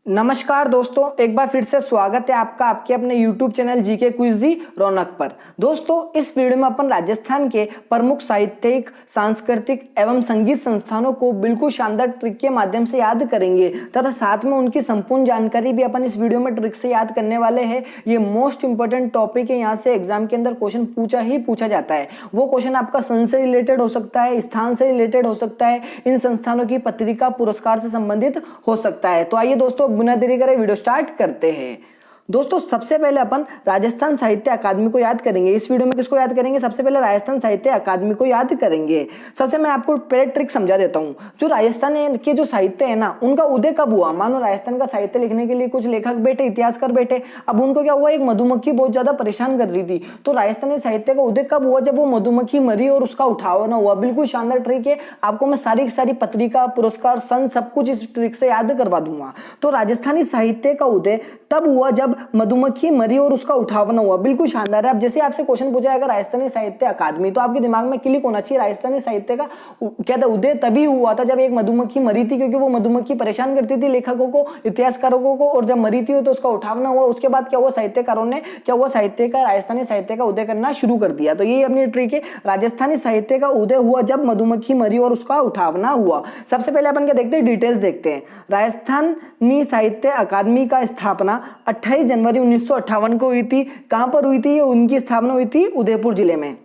नमस्कार दोस्तों, एक बार फिर से स्वागत है आपका आपके अपने YouTube चैनल जीके क्विज़ी रौनक पर। दोस्तों, इस वीडियो में अपन राजस्थान के प्रमुख साहित्यिक, सांस्कृतिक एवं संगीत संस्थानों को बिल्कुल शानदार ट्रिक के माध्यम से याद करेंगे तथा साथ में उनकी संपूर्ण जानकारी भी अपन इस वीडियो में ट्रिक से याद करने वाले हैं। ये मोस्ट इंपॉर्टेंट टॉपिक है, यहाँ से एग्जाम के अंदर क्वेश्चन पूछा जाता है। वो क्वेश्चन आपका सन से रिलेटेड हो सकता है, स्थान से रिलेटेड हो सकता है, इन संस्थानों की पत्रिका पुरस्कार से संबंधित हो सकता है। तो आइए दोस्तों, बिना देरी करे वीडियो स्टार्ट करते हैं। दोस्तों, सबसे पहले अपन राजस्थान साहित्य अकादमी को याद करेंगे। इस वीडियो में किसको याद करेंगे? सबसे पहले राजस्थान साहित्य अकादमी को याद करेंगे। सबसे मैं आपको पहले ट्रिक समझा देता हूँ। जो राजस्थान के जो साहित्य है ना, उनका उदय कब हुआ? मानो राजस्थान का साहित्य लिखने के लिए कुछ लेखक बैठे, इतिहासकार बैठे। अब उनको क्या हुआ, एक मधुमक्खी बहुत ज्यादा परेशान कर रही थी। तो राजस्थानी साहित्य का उदय कब हुआ? जब वो मधुमक्खी मरी और उसका उठावना हुआ। बिल्कुल शानदार ट्रिक है, आपको मैं सारी सारी पत्रिका, पुरस्कार, सन सब कुछ इस ट्रिक से याद करवा दूंगा। तो राजस्थानी साहित्य का उदय तब हुआ जब मधुमक्खी मरी और उसका उठावना हुआ। बिल्कुल शानदार है। अब जैसे आपसे क्वेश्चन पूछा जाएगा राजस्थानी साहित्य अकादमी, तो आपके दिमाग में क्लिक होना चाहिए राजस्थानी साहित्य का क्या था, उदय तभी हुआ था जब एक मधुमक्खी मरी थी, क्योंकि वो मधुमक्खी परेशान करती थी लेखकों को, इतिहासकारों को, और जब मरी थी तो उसका उठावना हुआ। उसके बाद क्या हुआ, साहित्यकारों ने क्या हुआ, साहित्य का, राजस्थानी साहित्य का उदय करना शुरू कर दिया। तो ये अपनी ट्रिक है, राजस्थानी साहित्य का उदय हुआ जब मधुमक्खी मरी और उसका उठावना हुआ। सबसे पहले अपन क्या देखते हैं, डिटेल्स देखते हैं। राजस्थानी साहित्य अकादमी का स्थापना 28 जनवरी 1958 को हुई थी। कहां पर हुई थी? उनकी स्थापना हुई थी उदयपुर जिले में।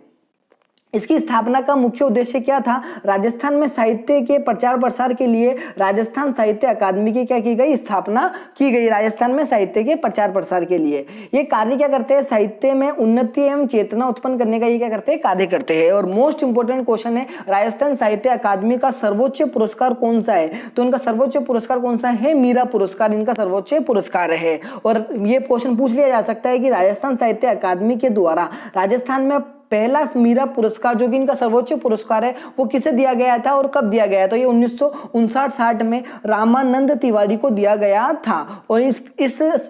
इसकी स्थापना का मुख्य उद्देश्य क्या था? राजस्थान में साहित्य के प्रचार प्रसार के लिए राजस्थान साहित्य अकादमी की क्या की गई, स्थापना की गई। राजस्थान में साहित्य के प्रचार प्रसार के लिए ये कार्य क्या करते हैं, साहित्य में उन्नति एवं चेतना उत्पन्न करने का ये क्या करते हैं, कार्य करते हैं। और मोस्ट इंपोर्टेंट क्वेश्चन है, राजस्थान साहित्य अकादमी का सर्वोच्च पुरस्कार कौन सा है? तो उनका सर्वोच्च पुरस्कार कौन सा है? मीरा पुरस्कार इनका सर्वोच्च पुरस्कार है। और ये क्वेश्चन पूछ लिया जा सकता है कि राजस्थान साहित्य अकादमी के द्वारा राजस्थान में पहला मीरा पुरस्कार, जो कि इनका सर्वोच्च पुरस्कार है, वो किसे दिया गया था और कब दिया गया? तो ये 1959-60 में रामानंद तिवारी को दिया गया था। और इस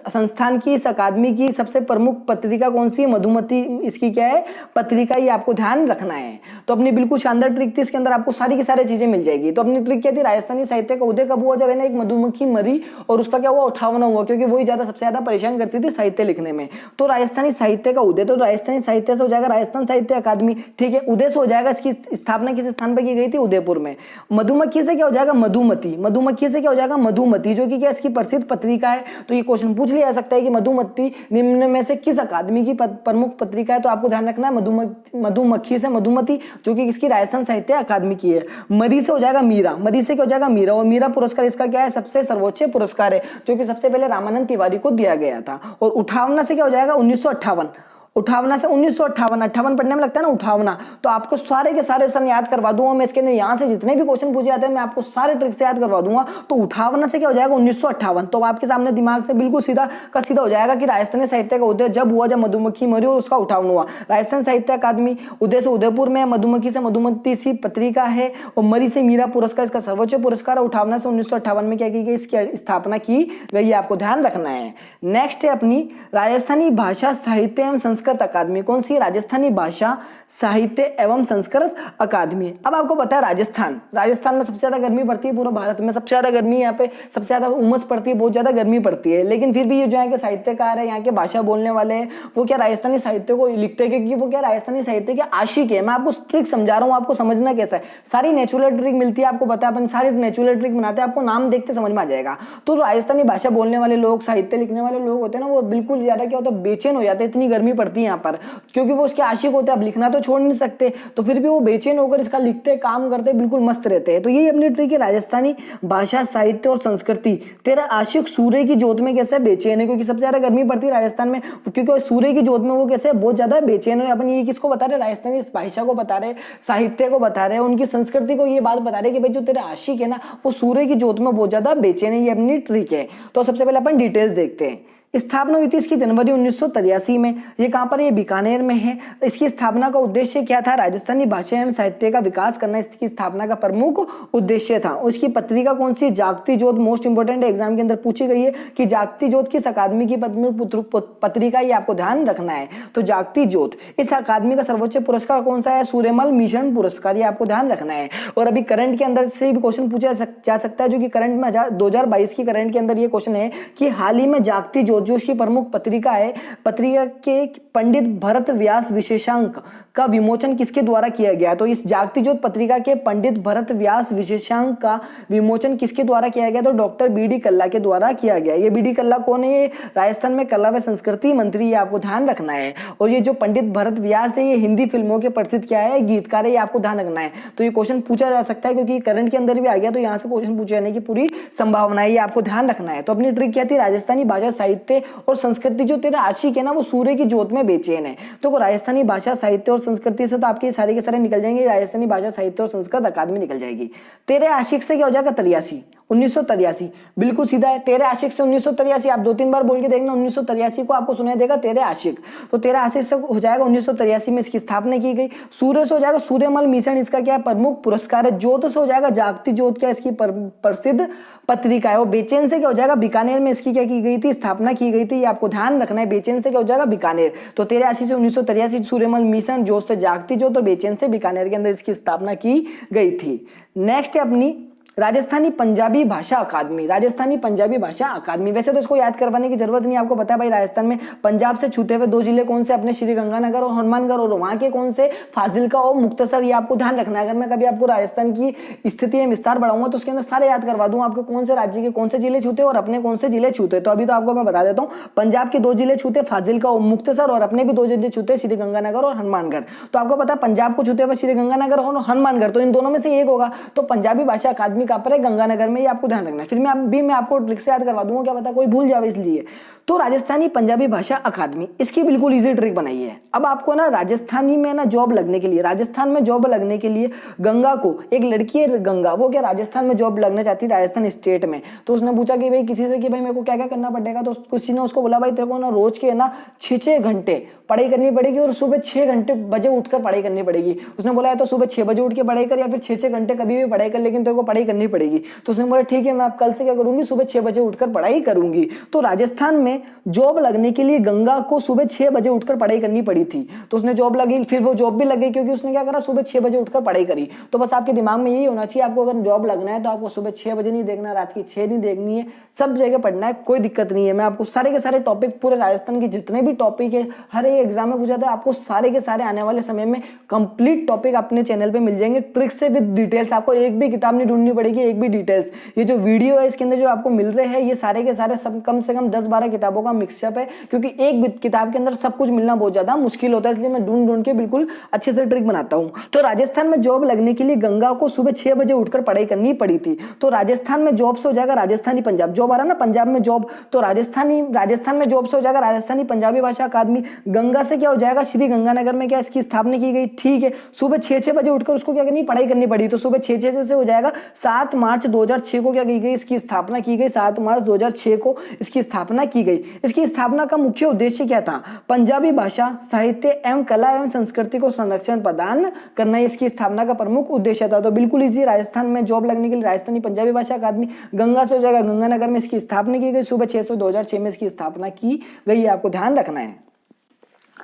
संस्थान की, इस अकादमी की सबसे प्रमुख पत्रिका कौन सी है? मधुमती इसकी क्या है, पत्रिका। ये आपको ध्यान रखना है। तो अपनी बिल्कुल शानदार ट्रिक थी, इसके अंदर आपको सारी की सारी चीजें मिल जाएगी। तो अपनी ट्रिक क्या थी, राजस्थानी साहित्य का उदय कब हुआ? जब है ना एक मधुमक्खी मरी और उसका क्या हुआ, उठावना हुआ, क्योंकि वही सबसे ज्यादा परेशान करती थी साहित्य लिखने में। तो राजस्थानी साहित्य का उदय, तो राजस्थानी साहित्य से हो जाएगा राजस्थान साहित्य अकादमी, ठीक है। उदय से हो जाएगा, इसकी स्थापना किस स्थान पर की गई थी? उदयपुर में। मधुमक्खी से क्या हो जाएगा? मधुमती। मधुमक्खी से क्या हो जाएगा? मधुमती, जो कि क्या इसकी प्रसिद्ध पत्रिका है। तो ये क्वेश्चन पूछ लिया जा सकता है कि मधुमती निम्न में से किस अकादमी की प्रमुख पत्रिका है? तो आपको ध्यान रखना है मधुमक्खी से मधुमती, जो कि किसकी, राजस्थान साहित्य अकादमी की है। मरी से हो जाएगा मीरा। मरी से क्या हो जाएगा? मीरा। और मीरा पुरस्कार इसका क्या है, सबसे सर्वोच्च पुरस्कार है, जो कि सबसे पहले रामानंद तिवारी को दिया गया था। और उठावना से क्या हो जाएगा? 1958। उठावना से 1958 पढ़ने में लगता है ना, उठावना। तो आपको सारे के सारे सन याद करवा दूंगा मैं। इसके अंदर यहाँ से जितने भी क्वेश्चन पूछे जाते हैं मैं आपको सारे ट्रिक से याद करवा दूंगा। तो उठावना से क्या हो जाएगा? 1958। तो आपके सामने दिमाग से बिल्कुल सीधा का सीधा हो जाएगा कि राजस्थानी साहित्य का उदय जब हुआ जब मधुमक्खी मरी और उसका उठावना हुआ। राजस्थान साहित्य अकादमी, उदय से उदयपुर में, मधुमक्खी से मधुमती सी पत्रिका है, और मरी से मीरा पुरस्कार इसका सर्वोच्च पुरस्कार है। उठावना से 1958 में क्या की गई, इसकी स्थापना की गई, आपको ध्यान रखना है। नेक्स्ट है अपनी राजस्थानी भाषा साहित्य एवं संस्कृत अकादमी। कौन सी? राजस्थानी भाषा साहित्य एवं संस्कृत अकादमी। अब आपको पता है राजस्थान में सबसे ज्यादा गर्मी पड़ती है, पूरे भारत में सबसे ज्यादा गर्मी, यहाँ पे सबसे ज्यादा उमस पड़ती है, बहुत ज्यादा गर्मी पड़ती है। लेकिन फिर भी ये जो है कि साहित्यकार है, यहाँ के भाषा बोलने वाले हैं, वो क्या राजस्थानी साहित्य को लिखते हैं, क्योंकि वो क्या राजस्थानी साहित्य के आशिक है। मैं आपको ट्रिक समझा रहा हूँ, आपको समझना कैसा है। सारी नेचुरल ट्रिक मिलती है, आपको पता है अपन सारी नेचुरल ट्रिक बनाते हैं, आपको नाम देखते समझ में आ जाएगा। तो राजस्थानी भाषा बोलने वाले लोग, साहित्य लिखने वाले लोग होते हैं ना, वो बिल्कुल ज्यादा क्या होता है, बेचैन हो जाते हैं, इतनी गर्मी पड़ती है यहाँ पर, क्योंकि वो उसके आशिक होते हैं। अब लिखना तो छोड़ नहीं सकते, तो फिर भी वो बेचैन होकर इसका लिखते, काम करते, बिल्कुल मस्त रहते हैं। तो यही अपनी ट्रिक है, राजस्थानी भाषा साहित्य और संस्कृति। तेरा आशिक सूर्य की जोत में कैसे बेचैन है, क्योंकि सबसे ज्यादा गर्मी पड़ती है राजस्थान में, क्योंकि सूर्य की जोत में वो कैसे बहुत ज्यादा बेचैन है। अपन ये किसको बता रहे? राजस्थानी भाषा को बता रहे, साहित्य को बता रहे, उनकी संस्कृति को ये बात बता रहे कि भाई जो तेरे आशिक है ना, वो सूर्य की जोत में बहुत ज्यादा बेचैन है। ये अपनी ट्रिक है। तो सबसे पहले अपन डिटेल्स देखते हैं। स्थापना हुई थी इसकी जनवरी 1983 में। ये कहाँ पर, ये बीकानेर में है। इसकी स्थापना का उद्देश्य क्या था, राजस्थानी भाषा एवं साहित्य का विकास करना इसकी स्थापना का प्रमुख उद्देश्य था। उसकी पत्रिका कौन सी, जागती ज्योत। मोस्ट इंपोर्टेंट एग्जाम के अंदर पूछी गई है कि जागती ज्योत किस अकादमी की पत्रिका, ये आपको ध्यान रखना है। तो जागती ज्योत, इस अकादमी का सर्वोच्च पुरस्कार कौन सा है, सूर्यमल मिशन पुरस्कार, ये आपको ध्यान रखना है। और अभी करंट के अंदर से भी क्वेश्चन पूछा जा सकता है, जो कि करंट में 2022 की करंट के अंदर ये क्वेश्चन है कि हाल ही में जागती ज्योत जो उसकी प्रमुख पत्रिका है, पत्रिका के पंडित भरत व्यास विशेषांक का विमोचन किसके द्वारा किया गया। तो इस जागती ज्योत पत्रिका के पंडित भरत व्यास विशेषांक का विमोचन किसके द्वारा किया गया, तो डॉक्टर बी.डी. कल्ला के द्वारा किया गया। ये बी.डी. कल्ला कौन है, राजस्थान में कला व संस्कृति मंत्री, ये आपको ध्यान रखना है। और ये जो पंडित भरत व्यास है, ये हिंदी फिल्मों के प्रसिद्ध क्या है, गीतकार है, ये आपको ध्यान रखना है। तो ये क्वेश्चन पूछा जा सकता है क्योंकि करंट के अंदर भी आ गया, तो यहाँ से क्वेश्चन पूछे जाने की पूरी संभावना है, ये आपको ध्यान रखना है। तो अपनी ट्रिक क्या थी, राजस्थानी भाषा साहित्य और संस्कृति, जो तेरा आशिक है ना वो सूर्य की ज्योत में बेचैन है। तो राजस्थानी भाषा साहित्य और संस्कृति से तो आपके सारे के सारे निकल जाएंगे, राजस्थानी भाषा साहित्य और संस्कृत अकादमी निकल जाएगी। तेरे आशिक से क्या हो जाएगा, 1983, बिल्कुल सीधा है। तेरे आशिक से 1983, आप 2-3 बार बोल के देखना, 1983 को आपको सुनाई देगा तेरे आशिक। तो तेरे आशिक से हो जाएगा 1983 में इसकी स्थापना की गई। सूर्य से हो जाएगा सूर्यमल मिशन, इसका क्या है, प्रमुख पुरस्कार है। ज्योत से हो जाएगा जागती ज्योत, क्या इसकी प्रसिद्ध पत्रिका है। और बेचैन से क्या हो जाएगा, बीकानेर में इसकी क्या की गई थी, स्थापना की गई थी, ये आपको ध्यान रखना है। बेचैन से क्या हो जाएगा, बीकानेर। तो तेरे आशिक से 1983 सूर्यमल मिशन, ज्योत से जागती ज्योत, और बेचैन से बीकानेर के अंदर इसकी स्थापना की गई थी। नेक्स्ट है अपनी राजस्थानी पंजाबी भाषा अकादमी। राजस्थानी पंजाबी भाषा अकादमी, वैसे तो इसको याद करवाने की जरूरत नहीं, आपको पता है भाई राजस्थान में पंजाब से छूटे हुए 2 जिले कौन से, अपने श्री गंगानगर और हनुमानगढ़, और वहां के कौन से, फाजिल्का और मुक्तसर, ये आपको ध्यान रखना है। अगर मैं कभी आपको राजस्थान की स्थिति में विस्तार बढ़ाऊंगा तो उसके अंदर सारे याद करवा दूंगा, आपके कौन से राज्य के कौन से जिले छूते और अपने कौन से जिले छूते। तो अभी तो आपको मैं बता देता हूँ, पंजाब के 2 जिले छूते, फाजिल्का और मुक्तसर, और अपने भी 2 जिले छूते, श्री गंगानगर और हनुमानगढ़। तो आपको पता है पंजाब को छूते हुए श्री गंगानगर और हनुमानगढ़, तो इन दोनों में से एक होगा। तो पंजाबी भाषा अकादमी कहाँ पर है, गंगानगर में, ये आपको ध्यान रखना है। फिर मैं आपको ट्रिक से याद करवा दूंगा, क्या पता कोई भूल जाए इसलिए। तो राजस्थानी पंजाबी भाषा अकादमी, इसकी बिल्कुल इजी ट्रिक बनाई है। अब आपको ना राजस्थानी में ना जॉब लगने के लिए, राजस्थान में जॉब लगने के लिए गंगा को, एक लड़की है गंगा, वो क्या राजस्थान में जॉब लगना चाहती है, राजस्थान स्टेट में। तो उसने पूछा कि भाई किसी से कि भाई मेरे को क्या क्या करना पड़ेगा। तो किसी ने उसको बोला भाई तेरे को ना रोज के ना 6 घंटे पढ़ाई करनी पड़ेगी और सुबह 6 घंटे बजे उठकर पढ़ाई करनी पड़ेगी। उसने बोला है तो सुबह 6 बजे उठ के पढ़ाई कर, या फिर 6 घंटे कभी भी पढ़ाई कर, लेकिन तेरे को पढ़ाई करनी पड़ेगी। तो उसने बोला ठीक है, मैं कल से क्या करूंगी, सुबह 6 बजे उठकर पढ़ाई करूंगी। तो राजस्थान में जॉब लगने के लिए गंगा को सुबह 6 बजे उठकर पढ़ाई करनी पड़ी थी। तो उसने जॉब लगी, फिर वो जॉब भी लग गई क्योंकि उसने क्या करा, सुबह 6 बजे उठकर पढ़ाई करी। तो बस आपके दिमाग में यही होना चाहिए, आपको अगर जॉब लगना है तो आपको सुबह 6 बजे नहीं देखना, रात की 6 नहीं देखनी है, सब जगह पढ़ना है, कोई दिक्कत नहीं है। मैं आपको सारे के सारे टॉपिक, पूरे राजस्थान के जितने भी टॉपिक है, हर एक एग्जाम में पूछा था, आपको सारे के सारे आने वाले समय में कंप्लीट टॉपिक अपने चैनल पे मिल जाएंगे, ट्रिक से विद डिटेल्स। आपको एक भी किताब नहीं ढूंढनी पड़ेगी, एक भी डिटेल्स। ये जो वीडियो है इसके अंदर जो आपको मिल रहे हैं, ये सारे के सारे सब कम से कम 10-12 किताबों का मिक्सअप है, क्योंकि एक किताब के अंदर सब कुछ मिलना बहुत ज्यादा मुश्किल होता है, इसलिए मैं ढूंढ के बिल्कुल अच्छे से ट्रिक बनाता हूं। तो राजस्थान में जॉब लगने के लिए गंगा को सुबह 6 बजे उठकर पढ़ाई करनी पड़ी थी। तो राजस्थान में जॉब से हो जाएगा राजस्थानी पंजाब, जॉब आ रहा है ना पंजाब में जॉब, तो राजस्थान में जॉब से हो जाएगा राजस्थानी पंजाबी भाषा अकादमी। गंगा से क्या हो जाएगा, श्री गंगानगर में क्या इसकी स्थापना की गई, ठीक है। सुबह 6 बजे उठकर उसको क्या करनी, पढ़ाई करनी पड़ी। तो सुबह 6 से हो जाएगा 7 मार्च 2006 को क्या की गई, इसकी स्थापना की गई। 7 मार्च 2006 को इसकी स्थापना की गई। इसकी स्थापना का मुख्य उद्देश्य क्या था, पंजाबी भाषा साहित्य एवं कला एवं संस्कृति को संरक्षण प्रदान करना, इसकी स्थापना का प्रमुख उद्देश्य था। तो बिल्कुल इजी, राजस्थान में जॉब लगने के लिए राजस्थानी पंजाबी भाषा अकादमी, गंगा से हो जाएगा गंगानगर में इसकी स्थापना की गई। सुबह 6 2006 में इसकी स्थापना की गई, आपको ध्यान रखना है।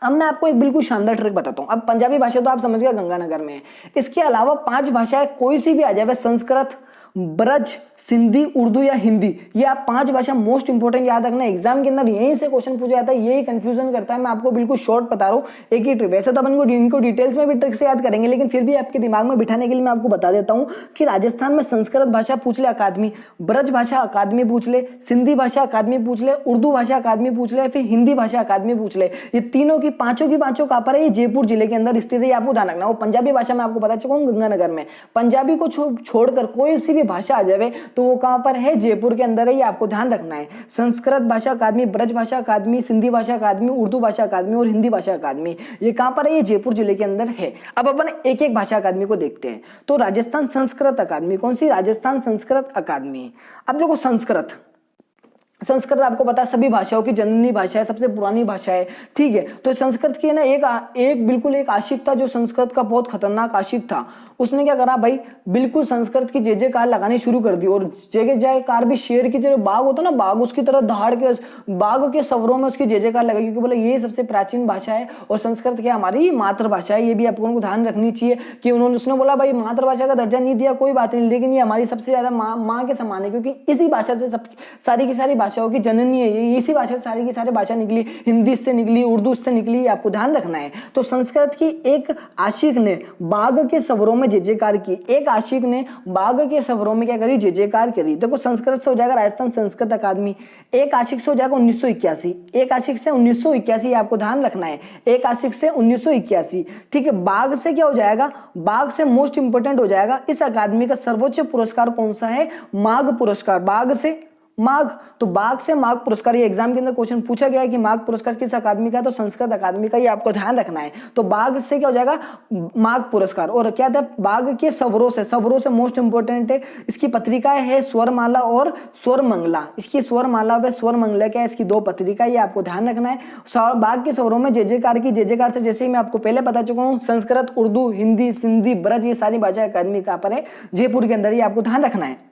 अब मैं आपको एक बिल्कुल शानदार ट्रिक बताता हूं। अब पंजाबी भाषा तो आप समझ गए गंगानगर में है, इसके अलावा 5 भाषाएं कोई सी भी आ जाए, संस्कृत, ब्रज, सिंधी, उर्दू या हिंदी, ये आप 5 भाषा मोस्ट इंपोर्टेंट याद रखना। एग्जाम के अंदर यहीं से क्वेश्चन पूछा जाता है, यही कंफ्यूजन करता है। मैं आपको बिल्कुल शॉर्ट बता रहा हूँ, एक ही ट्रिक। वैसे तो अपन इनको डिटेल्स में भी ट्रिक से याद करेंगे, लेकिन फिर भी आपके दिमाग में बिठाने के लिए मैं आपको बता देता हूँ कि राजस्थान में संस्कृत भाषा पूछ ले अकादमी, ब्रज भाषा अकादमी पूछ ले, सिंधी भाषा अकादमी पूछ ले, उर्दू भाषा अकादमी पूछ ले, फिर हिंदी भाषा अकादमी पूछ ले। ये तीनों की पांचों कहाँ पर है, ये जयपुर जिले के अंदर स्थित है, आपको ध्यान रखना। वो पंजाबी भाषा में आपको बता चुका हूँ गंगानगर में। पंजाबी को छोड़कर कोई सी भी भाषा आ जाए तो वो कहां पर है, जयपुर के अंदर है, ये आपको ध्यान रखना है। संस्कृत भाषा अकादमी, ब्रज भाषा अकादमी, सिंधी भाषा अकादमी, उर्दू भाषा अकादमी और हिंदी भाषा अकादमी, ये कहां पर है, ये जयपुर जिले के अंदर है। अब अपन एक एक भाषा अकादमी को देखते हैं। तो राजस्थान संस्कृत अकादमी, कौन सी, राजस्थान संस्कृत अकादमी। अब देखो संस्कृत, संस्कृत आपको पता है सभी भाषाओं की जननी भाषा है, सबसे पुरानी भाषा है, ठीक है। तो संस्कृत की ना एक बिल्कुल एक आशिक था जो संस्कृत का बहुत खतरनाक आशिक था। उसने क्या करा भाई, बिल्कुल संस्कृत की जय जयकार लगानी शुरू कर दी और जय जयकार भी शेर की तरह, बाघ होता ना बाघ, उसकी तरह दहाड़ के बाघ के स्वरों में उसकी जय जयकार लगाई, क्योंकि बोले ये सबसे प्राचीन भाषा है और संस्कृत क्या हमारी मातृभाषा है। ये भी आपको ध्यान रखनी चाहिए कि उसने बोला भाई मातृभाषा का दर्जा नहीं दिया कोई बात नहीं, लेकिन ये हमारी सबसे ज्यादा माँ के समान है, क्योंकि इसी भाषा से सब सारी की सारी भाषाओं की जननी है ये, इसी भाषा से सारी की सारी भाषा निकली, हिंदी से निकली, उर्दू से निकली, आपको ध्यान रखना है। तो संस्कृत की एक आशिक ने बाघ के स्वरों में जय जयकार की, एक आशिक ने बाघ के स्वरों में क्या करी, जय जयकार करी। देखो संस्कृत से हो जाएगा राजस्थान संस्कृत अकादमी, एक आशिक से हो जाएगा 1981, एक आशिक से 1981, आपको ध्यान रखना है, एक आशिक से 1981, ठीक है। बाघ से क्या हो जाएगा, बाघ से मोस्ट इंपोर्टेंट हो जाएगा इस अकादमी का सर्वोच्च पुरस्कार कौन सा है, माघ पुरस्कार। बाघ से माघ, तो बाघ से माघ पुरस्कार, ये एग्जाम के अंदर क्वेश्चन पूछा गया है कि माघ पुरस्कार किस अकादमी का, तो संस्कृत अकादमी का, ये आपको ध्यान रखना है। तो बाघ से क्या हो जाएगा, माघ पुरस्कार। और क्या था, बाघ के स्वरों से, स्वरों से मोस्ट इंपोर्टेंट है, इसकी पत्रिकाएं है स्वरमाला और स्वरमंगला, इसकी स्वरमाला व स्वरमंगला क्या है, इसकी दो पत्रिका, ये आपको ध्यान रखना है। बाघ के स्वरों में जय जयकार की, जय जयकार से जैसे ही मैं आपको पहले बता चुका हूँ, संस्कृत, उर्दू, हिंदी, सिंधी, ब्रज, ये सारी भाषा अकादमी कहाँ पर है, जयपुर के अंदर, ये आपको ध्यान रखना है।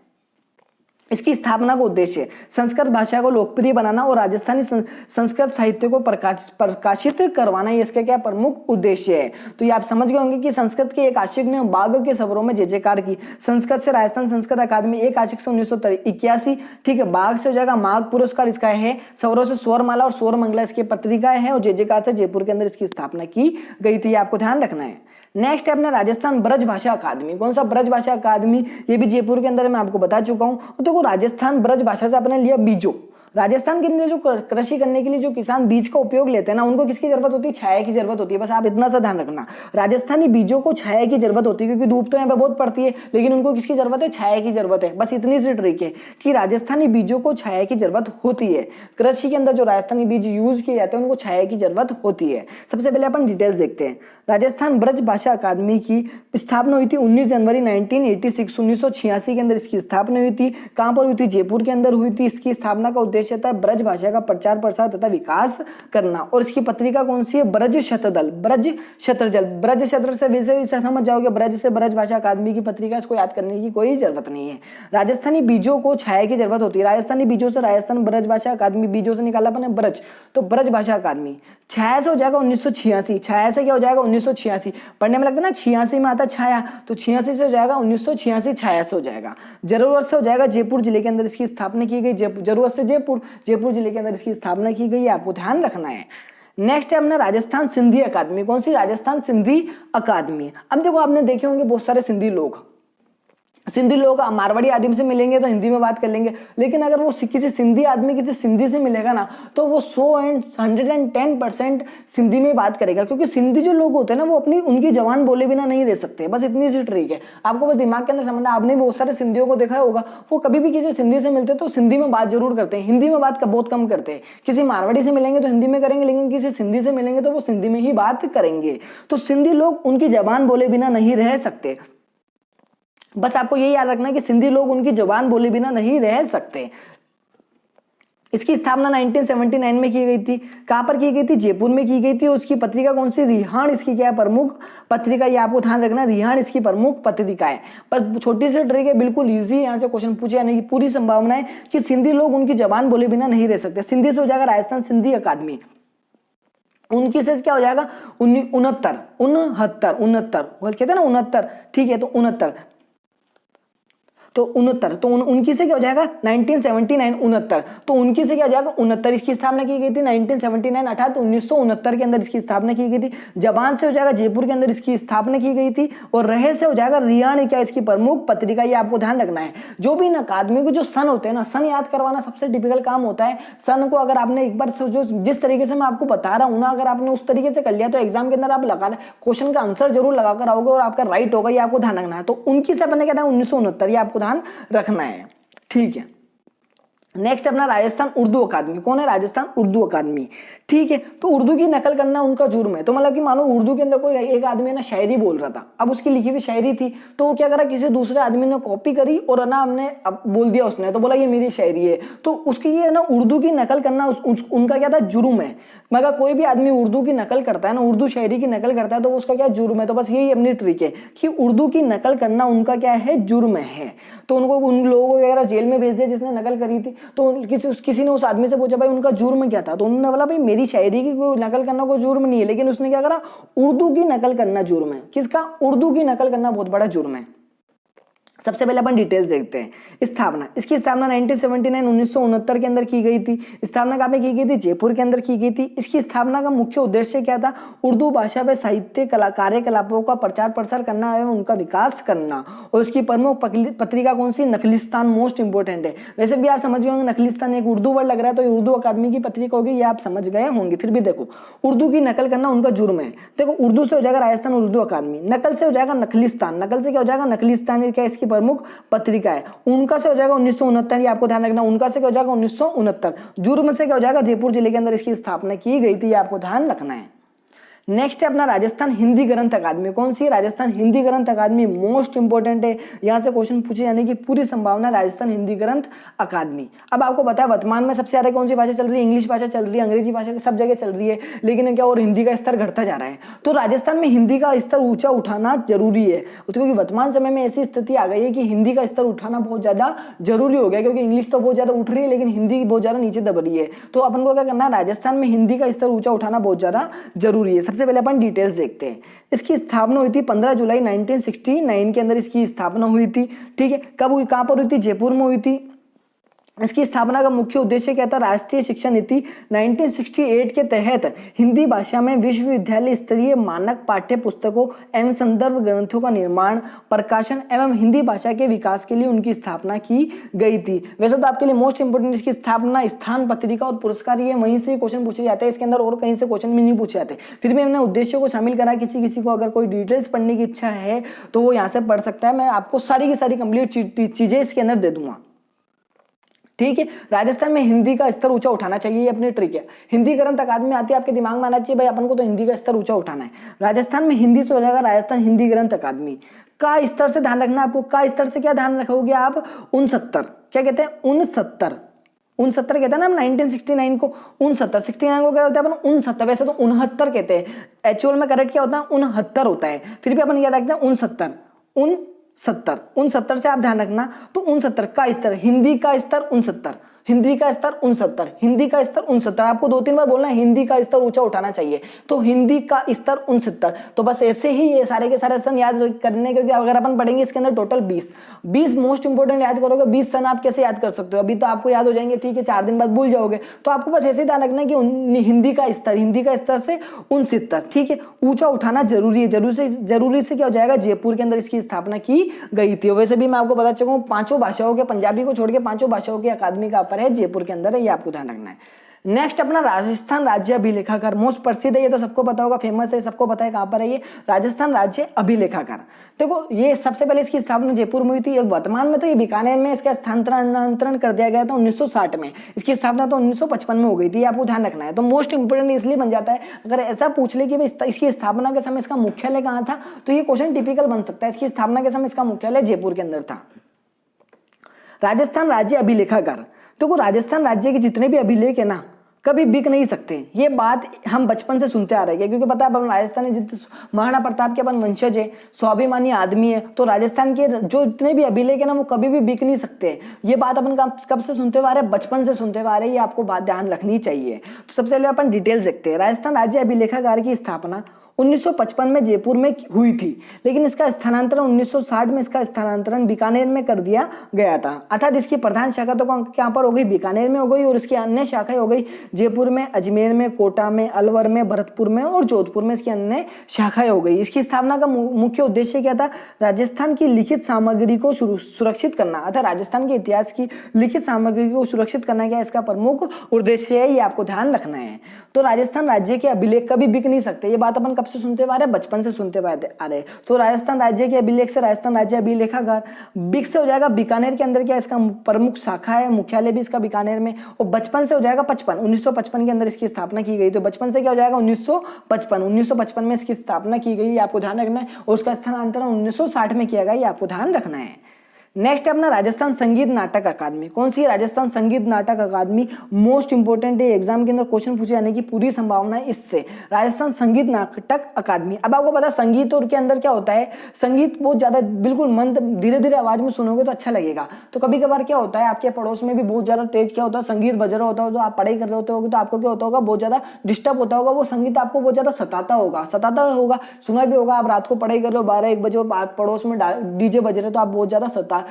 इसकी स्थापना का उद्देश्य संस्कृत भाषा को लोकप्रिय बनाना और राजस्थानी संस्कृत साहित्य को प्रकाशित करवाना, ये इसका क्या प्रमुख उद्देश्य है। तो ये आप समझ गए होंगे कि संस्कृत के एक आशिक ने बाघ के स्वरों में जय जयकार की। संस्कृत से राजस्थान संस्कृत अकादमी, एक आशिक से 1981, ठीक है। बाघ से हो जाएगा माघ पुरस्कार, इसका है। स्वरों से स्वरमाला और स्वरमंगला इसकी पत्रिकाएं हैं और जय जयकार से जयपुर के अंदर इसकी स्थापना की गई थी, आपको ध्यान रखना है। नेक्स्ट है अपना राजस्थान ब्रज भाषा अकादमी। कौन सा, ब्रज भाषा अकादमी, ये भी जयपुर के अंदर मैं आपको बता चुका हूं। तो राजस्थान ब्रज भाषा से अपने लिया बीजों। राजस्थान के अंदर जो कृषि करने के लिए जो किसान बीज का उपयोग लेते हैं ना, उनको किसकी जरूरत होती है, छाया की जरूरत होती है। बस आप इतना सा ध्यान रखना, राजस्थानी बीजों को छाया की जरूरत होती है, क्योंकि धूप तो यहाँ पे बहुत पड़ती है, लेकिन उनको किसकी जरूरत है, छाया की जरूरत है। बस इतनी सी ट्रिक है कि राजस्थानी बीजों को छाया की जरूरत होती है। कृषि के अंदर जो राजस्थानी बीज यूज किए जाते हैं उनको छाया की जरूरत होती है। सबसे पहले अपन डिटेल्स देखते हैं। राजस्थान ब्रज भाषा अकादमी की स्थापना हुई थी 19 जनवरी 1986, 1986 के अंदर इसकी स्थापना हुई थी। कहां पर हुई थी, जयपुर के अंदर हुई थी। इसकी स्थापना का उद्देश्य था ब्रज भाषा का प्रचार प्रसार तथा विकास करना। और इसकी पत्रिका कौन सी है, ब्रज शतदल, ब्रज शतरजल। ब्रज शतर से वैसे समझ जाओगे, ब्रज से ब्रज भाषा अकादमी की पत्रिका, इसको याद करने की कोई जरूरत नहीं है। राजस्थानी बीजों को छाया की जरूरत होती है। राजस्थानी बीजों से राजस्थान ब्रज भाषा अकादमी, बीजों से निकाला अपने ब्रज, तो ब्रज भाषा अकादमी। छाया से हो जाएगा 1986, छाया से क्या हो जाएगा 1986, पढ़ने में लगता है ना 86 में आता छाया, तो 86 से हो जाएगा 1986, छाया से हो जाएगा। जरूरत से हो जाएगा जयपुर जिले के अंदर इसकी स्थापना की गई। जरूरत से जयपुर, जयपुर जिले के अंदर इसकी स्थापना की गई है, आपको ध्यान रखना है। नेक्स्ट है अपना राजस्थान सिंधी अकादमी। कौन सी, राजस्थान सिंधी अकादमी। अब देखो आपने देखे होंगे बहुत सारे सिंधी लोग मारवाड़ी आदमी से मिलेंगे तो हिंदी में बात कर लेंगे, लेकिन अगर वो किसी सिंधी आदमी किसी सिंधी से मिलेगा ना, तो वो 110% सिंधी में बात करेगा, क्योंकि सिंधी जो लोग होते हैं ना वो अपनी उनकी जबान बोले बिना नहीं रह सकते। बस इतनी सी ट्रिक है, आपको बस दिमाग के अंदर समझना। आपने बहुत सारे सिंधियों को देखा होगा, वो कभी भी किसी सिंधी से मिलते तो सिंधी में बात जरूर करते हैं, हिंदी में बात बहुत कम करते हैं। किसी मारवाड़ी से मिलेंगे तो हिंदी में करेंगे, लेकिन किसी सिंधी से मिलेंगे तो वो सिंधी में ही बात करेंगे। तो सिंधी लोग उनकी जबान बोले बिना नहीं रह सकते। बस आपको यही याद रखना है कि सिंधी लोग उनकी जुबान बोले बिना नहीं रह सकते। इसकी स्थापना 1979 में की गई थी। कहां पर की गई थी, जयपुर में की गई थी। उसकी पत्रिका कौन सी, रिहाण इसकी क्या है, प्रमुख पत्रिका। ये आपको ध्यान रखना, रिहाण इसकी प्रमुख पत्रिका है। पर छोटी सी ट्रिक है, बिल्कुल इजी, यहाँ से क्वेश्चन पूछे जाने की पूरी संभावना है कि सिंधी लोग उनकी जबान बोले बिना नहीं रह सकते। सिंधी से हो जाएगा राजस्थान सिंधी अकादमी। उनकी से क्या हो जाएगा 69, कहते हैं ना 69, ठीक है, तो 69, तो 69, तो उनकी से क्या हो जाएगा 1979, 69, तो उनकी से क्या हो जाएगा 69। इसकी स्थापना की गई थी 1979, अर्थात 1969 के अंदर इसकी स्थापना की गई थी। जबान से हो जाएगा जयपुर के अंदर इसकी स्थापना की गई थी। और रहे से हो जाएगा रिहाण, क्या इसकी प्रमुख पत्रिका। ये आपको ध्यान रखना है। जो भी इन अकादमी के जो सन होते हैं ना, सन याद करवाना सबसे टिपिकल काम होता है। सन को अगर आपने एक बार जो जिस तरीके से मैं आपको बता रहा हूँ ना, अगर आपने उस तरीके से कर लिया तो एग्जाम के अंदर आप लगा क्वेश्चन का आंसर जरूर लगाकर आओगे और आपका राइट होगा, ये आपको ध्यान रखना है। तो उनकी से अपने क्या था 1969, ये आपको ध्यान रखना है, ठीक है। नेक्स्ट अपना राजस्थान उर्दू अकादमी। कौन है? राजस्थान उर्दू अकादमी। ठीक है, तो उर्दू की नकल करना उनका जुर्म है। तो मतलब कि मानो उर्दू के अंदर कोई एक आदमी ना शायरी बोल रहा था, अब उसकी लिखी हुई शायरी थी, तो वो क्या करा, किसी दूसरे आदमी ने कॉपी करी और ना हमने अब बोल दिया उसने, तो बोला ये मेरी शायरी है। तो उसकी ये ना उर्दू की नकल करना उनका क्या था? जुर्म है। मगर कोई भी आदमी उर्दू की नकल करता है ना, उर्दू शायरी की नकल करता है, तो उसका क्या जुर्म है। तो बस यही अपनी ट्रिक है कि उर्दू की नकल करना उनका क्या है? जुर्म है। तो उनको, उन लोगों को अगर जेल में भेज दिया जिसने नकल करी थी, तो किसी ने उस आदमी से पूछा भाई उनका जुर्म क्या था, तो उन्होंने बोला भाई मेरी शायरी की कोई नकल करना कोई जुर्म नहीं है, लेकिन उसने क्या करा? उर्दू की नकल करना जुर्म है। किसका? उर्दू की नकल करना बहुत बड़ा जुर्म है। सबसे पहले अपन डिटेल्स देखते हैं। स्थापना, इसकी स्थापना 1969 के अंदर की गई थी। स्थापना कहाँ पे की गई थी? जयपुर के अंदर की गई थी। इसकी स्थापना का मुख्य उद्देश्य क्या था? उर्दू भाषा में साहित्य कार्यकलापों का प्रचार प्रसार करना एवं उनका विकास करना। और उसकी प्रमुख पत्रिका कौन सी? नखलिस्तान मोस्ट इंपोर्टेंट है। वैसे भी आप समझ गए होंगे, नखलिस्तान एक उर्दू वर्ड लग रहा है, तो उर्दू अकादमी की पत्रिका होगी, ये आप समझ गए होंगे। फिर भी देखो, उर्दू की नकल करना उनका जुर्म है। देखो, उर्दू से हो जाएगा राजस्थान उर्दू अकादमी, नकल से हो जाएगा नखलिस्तान, नकल से क्या हो जाएगा? नखलिस्तान क्या इसकी प्रमुख पत्रिका है। उनका से हो जाएगा 1969, ये आपको ध्यान रखना। उनका से क्या हो जाएगा? 1969। जुर्म से क्या हो जाएगा? जयपुर जिले के अंदर इसकी स्थापना की गई थी, ये आपको ध्यान रखना है। नेक्स्ट है अपना राजस्थान हिंदी ग्रंथ अकादमी। कौन सी? राजस्थान हिंदी ग्रंथ अकादमी मोस्ट इंपोर्टेंट है, यहां से क्वेश्चन पूछे जाने की पूरी संभावना। राजस्थान हिंदी ग्रंथ अकादमी। अब आपको पता है वर्तमान में सबसे ज्यादा कौन सी भाषा चल रही है? इंग्लिश भाषा चल रही है, अंग्रेजी भाषा सब जगह चल रही है, लेकिन क्या और हिंदी का स्तर घटता जा रहा है। तो राजस्थान में हिंदी का स्तर ऊंचा उठाना जरूरी है, क्योंकि वर्तमान समय में ऐसी स्थिति आ गई है कि हिंदी का स्तर उठाना बहुत ज्यादा जरूरी हो गया, क्योंकि इंग्लिश तो बहुत ज्यादा उठ रही है लेकिन हिंदी बहुत ज्यादा नीचे दब रही है। तो अपन को क्या करना है? राजस्थान में हिंदी का स्तर ऊंचा उठाना बहुत ज्यादा जरूरी है। सबसे पहले अपन डिटेल्स देखते हैं। इसकी स्थापना हुई थी 15 जुलाई 1969 के अंदर इसकी स्थापना हुई थी। ठीक है, कब हुई? कहां पर हुई थी? जयपुर में हुई थी। इसकी स्थापना का मुख्य उद्देश्य क्या था? राष्ट्रीय शिक्षा नीति 1968 के तहत हिंदी भाषा में विश्वविद्यालय स्तरीय मानक पाठ्य पुस्तकों एवं संदर्भ ग्रंथों का निर्माण, प्रकाशन एवं हिंदी भाषा के विकास के लिए उनकी स्थापना की गई थी। वैसे तो आपके लिए मोस्ट इंपोर्टेंट इसकी स्थापना, स्थान, पत्रिका और पुरस्कार, ये वहीं से क्वेश्चन पूछे जाते हैं, इसके अंदर और कहीं से क्वेश्चन भी नहीं पूछे जाते। फिर भी हमने उद्देश्यों को शामिल करा। किसी को अगर कोई डिटेल्स पढ़ने की इच्छा है तो वो यहाँ से पढ़ सकता है। मैं आपको सारी की सारी कंप्लीट चीजें इसके अंदर दे दूंगा। ठीक है, राजस्थान में हिंदी का स्तर ऊंचा उठाना चाहिए, ये अपनी ट्रिक है। हिंदी ग्रंथ अकादमी आती है, आपके दिमाग में आना चाहिए भाई अपन को तो हिंदी का स्तर ऊंचा उठाना है। राजस्थान में हिंदी से हो जाएगा राजस्थान हिंदी ग्रंथ अकादमी। का स्तर से ध्यान रखना आपको। का स्तर से क्या ध्यान रखोगे आप? 69। क्या कहते हैं? 69 कहते हैं ना हम 1969 को। 69 को क्या होता है अपन? 69। वैसे तो 69 कहते हैं, एक्चुअल में करेक्ट क्या होता है? 69 होता है। फिर भी अपन याद रखते हैं 69 से आप ध्यान रखना। तो 69 का स्तर, हिंदी का स्तर 69, हिंदी का स्तर 69, हिंदी का स्तर 69। आपको 2-3 बार बोलना है हिंदी का स्तर ऊंचा उठाना चाहिए। तो हिंदी का स्तर 69। तो बस ऐसे ही ये सारे के सारे सन याद करने, क्योंकि अगर अपन पढ़ेंगे इसके अंदर टोटल 20 मोस्ट इंपोर्टेंट याद करोगे। 20 सन आप कैसे याद कर सकते हो? अभी तो आपको याद हो जाएंगे, ठीक है, 4 दिन बाद भूल जाओगे। तो आपको बस ऐसे ध्यान रखना है कि हिंदी का स्तर से 69, ठीक है, ऊंचा उठाना जरूरी है। जरूरी से क्या हो जाएगा? जयपुर के अंदर इसकी स्थापना की गई थी। वैसे भी मैं आपको बता चुका हूँ, 5 भाषाओं के, पंजाबी को छोड़ के 5 भाषाओं की अकादमी का है, जयपुर के अंदर है, ये आपको ध्यान रखना है। नेक्स्ट अपना राजस्थान राज्य अभिलेखागार, मोस्ट प्रसिद्ध है, ये तो सबको पता होगा, फेमस है, सबको पता है कहां पर है ये, राजस्थान राज्य अभिलेखागार। देखो, ये सबसे पहले इसकी स्थापना जयपुर में हुई थी। वर्तमान में तो ये बीकानेर में इसका स्थानांतरण कर दिया गया था 1960 में। इसकी स्थापना तो 1955 में हो गई थी, आपको ध्यान रखना है। तो मोस्ट इंपोर्टेंट इसलिए बन जाता है, अगर ऐसा पूछ ले कि इसकी स्थापना के समय इसका मुख्यालय कहां था, तो ये क्वेश्चन टिपिकल बन सकता है। इसकी स्थापना के समय इसका मुख्यालय जयपुर के अंदर था। राजस्थान राज्य अभिलेखागार, देखो राजस्थान राज्य के जितने भी अभिलेख है ना, कभी बिक नहीं सकते। ये बात हम बचपन से सुनते आ रहे हैं, क्योंकि पता है अपन राजस्थान जितने महाराणा प्रताप के अपन वंशज है, स्वाभिमानी आदमी है, तो राजस्थान के जो इतने भी अभिलेख है ना, वो कभी भी बिक नहीं सकते। ये बात अपन कब से सुनते हुए आ रहे हैं? बचपन से सुनते हुए आ रहे हैं। ये आपको बात ध्यान रखनी चाहिए। तो सबसे पहले अपन डिटेल्स देखते हैं। राजस्थान राज्य अभिलेखागार की स्थापना 1955 में जयपुर में हुई थी, लेकिन इसका स्थानांतरण 1960 में इसका स्थानांतरण बीकानेर में कर दिया गया था। अर्थात इसकी प्रधान शाखा तो कहां पर हो गई? बीकानेर में हो गई, और इसकी अन्य शाखाएं हो गई जयपुर में, अजमेर में, कोटा में, अलवर में, भरतपुर में और जोधपुर में इसकी अन्य शाखाएं हो गई। इसकी स्थापना का मुख्य उद्देश्य क्या था? राजस्थान की लिखित सामग्री को सुरक्षित करना, अर्थात राजस्थान के इतिहास की लिखित सामग्री को सुरक्षित करना क्या इसका प्रमुख उद्देश्य है, ये आपको ध्यान रखना है। तो राजस्थान राज्य के अभिलेख कभी बिक नहीं सकते। ये बात अपन कब से सुनते आ रहे हैं, बचपन से सुनते आ रहे हैं। तो राजस्थान राज्य के अभिलेख से राजस्थान राज्य अभिलेखागार। बिक से हो जाएगा बीकानेर के अंदर क्या इसका प्रमुख शाखा है, मुख्यालय भी इसका बीकानेर में। और बचपन से हो जाएगा 55, 1955 के अंदर इसकी स्थापना की गई। तो बचपन से क्या हो जाएगा 1955 में इसकी स्थापना की गई, आपको ध्यान रखना है। और उसका स्थानांतरण 1960 में किया गया, ये आपको ध्यान रखना है। नेक्स्ट है अपना राजस्थान संगीत नाटक अकादमी। कौन सी है? राजस्थान संगीत नाटक अकादमी। मोस्ट इंपोर्टेंट है, एग्जाम के अंदर क्वेश्चन पूछे जाने की पूरी संभावना है इससे। राजस्थान संगीत नाटक अकादमी। अब आपको पता संगीत और के अंदर क्या होता है, संगीत बहुत ज्यादा बिल्कुल मंद धीरे धीरे आवाज में सुनोगे तो अच्छा लगेगा। तो कभी कभार क्या होता है आपके पड़ोस में भी बहुत ज्यादा तेज क्या होता है संगीत बज रहा होता है, तो आप पढ़ाई कर रहे होते होगे तो आपको क्या होता होगा, बहुत ज्यादा डिस्टर्ब होता होगा, वो संगीत आपको बहुत ज्यादा सताता होगा, सुना भी होगा। आप रात को पढ़ाई कर रहे हो 12-1 बजे और पड़ोस में डीजे बज रहे तो आप बहुत ज्यादा सताता है,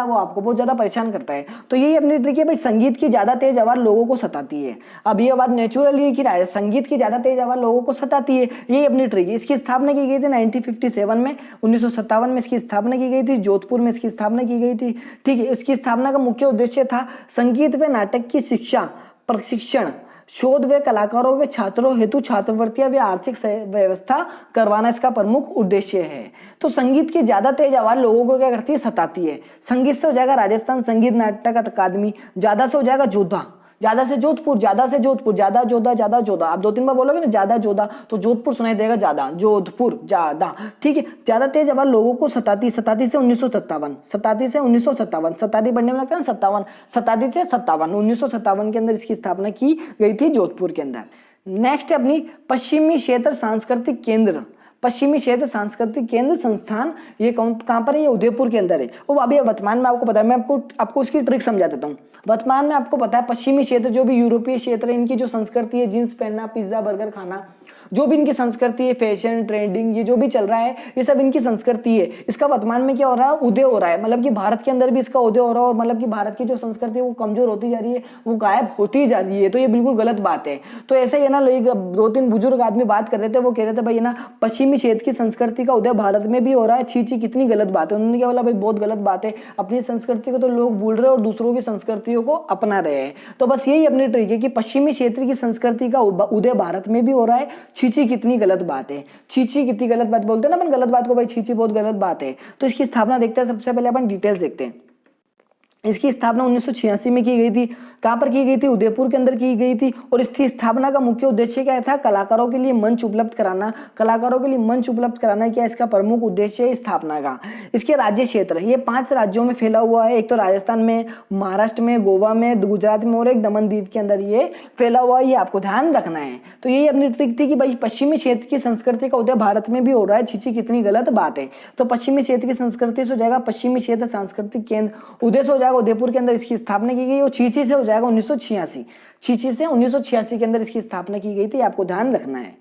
वो आपको बहुत ज्यादा परेशान करता है। तो यही अपनी ट्रिक है भाई, संगीत की ज्यादा तेज आवाज लोगों को सताती है। अब ये बात नेचुरली है कि संगीत की ज्यादा तेज आवाज लोगों को सताती है, यही अपनी ट्रिक है। इसकी स्थापना की गई थी 1957 में, 1957 में इसकी स्थापना की गई थी, जोधपुर में इसकी स्थापना की गई थी। ठीक है, इसकी स्थापना का मुख्य उद्देश्य था संगीत व नाटक की शिक्षा, प्रशिक्षण, शोध व कलाकारों व छात्रों हेतु छात्रवृत्तियां व आर्थिक व्यवस्था करवाना इसका प्रमुख उद्देश्य है। तो संगीत की ज्यादा तेज आवाज लोगों को क्या करती है, सताती है। संगीत से हो जाएगा राजस्थान संगीत नाटक अकादमी। ज्यादा से हो जाएगा जोधा, ज्यादा से जोधपुर, ज्यादा से जोधपुर, ज्यादा जोधा, ज्यादा जोधा। आप 2-3 बार बोलोगे ना ज्यादा जोधा तो जोधपुर सुनाई देगा, ज्यादा जोधपुर, ज्यादा। ठीक है, ज्यादा तेज आवाज लोगों को सताती से 1957, शताब्दी बढ़ने में लगता है 57, शताब्दी से 57, 1957 के अंदर इसकी स्थापना की गई थी जोधपुर के अंदर। नेक्स्ट है अपनी पश्चिमी क्षेत्र सांस्कृतिक केंद्र। पश्चिमी क्षेत्र सांस्कृतिक केंद्र संस्थान, ये कहां पर है? ये उदयपुर के अंदर है। वो अभी वर्तमान में आपको पता है, मैं आपको उसकी ट्रिक समझा देता हूँ। वर्तमान में आपको पता है पश्चिमी क्षेत्र जो भी यूरोपीय क्षेत्र है, इनकी जो संस्कृति है, जींस पहनना, पिज्जा बर्गर खाना, जो भी इनकी संस्कृति है, फैशन ट्रेंडिंग, ये जो भी चल रहा है, ये सब इनकी संस्कृति है। इसका वर्तमान में क्या हो रहा है, उदय हो रहा है। मतलब कि भारत के अंदर भी इसका उदय हो रहा है, और मतलब कि भारत की जो संस्कृति है वो कमजोर होती जा रही है, वो गायब होती जा रही है। तो ये बिल्कुल गलत बात है। तो ऐसे ही ना, 2-3 बुजुर्ग आदमी बात कर रहे थे, वो कह रहे थे भाई ना पश्चिमी क्षेत्र की संस्कृति का उदय भारत में भी हो रहा है, छी कितनी गलत बात है। उन्होंने क्या बोला, भाई बहुत गलत बात है, अपनी संस्कृति को तो लोग भूल रहे हैं और दूसरों की संस्कृतियों को अपना रहे हैं। तो बस यही अपनी ट्रिक है कि पश्चिमी क्षेत्र की संस्कृति का उदय भारत में भी हो रहा है, छी कितनी गलत बात है, छी कितनी गलत बात बोलते हैं ना अपन गलत बात को, भाई छी बहुत गलत बात है। तो इसकी स्थापना देखते हैं, सबसे पहले अपन डिटेल्स देखते हैं। इसकी स्थापना 1986 में की गई थी। कहां पर की गई थी? उदयपुर के अंदर की गई थी। और इसकी स्थापना का मुख्य उद्देश्य क्या था? कलाकारों के लिए मंच उपलब्ध कराना। कलाकारों के लिए मंच उपलब्ध कराना क्या इसका प्रमुख उद्देश्य है स्थापना का। इसके राज्य क्षेत्र, ये 5 राज्यों में फैला हुआ है। एक तो राजस्थान में, महाराष्ट्र में, गोवा में, गुजरात में और एक दमन द्वीप के अंदर ये फैला हुआ है, ये आपको ध्यान रखना है। तो यही अपनी ट्रिक थी कि भाई पश्चिमी क्षेत्र की संस्कृति का उदय भारत में भी हो रहा है, छी कितनी गलत बात है। तो पश्चिमी क्षेत्र की संस्कृति से हो जाएगा पश्चिमी क्षेत्र सांस्कृतिक केंद्र। उदय से हो जाएगा उदयपुर के अंदर इसकी स्थापना की गई। और छी से हो जाएगा 1986, छी से 1986 के अंदर इसकी स्थापना की गई थी, आपको ध्यान रखना है।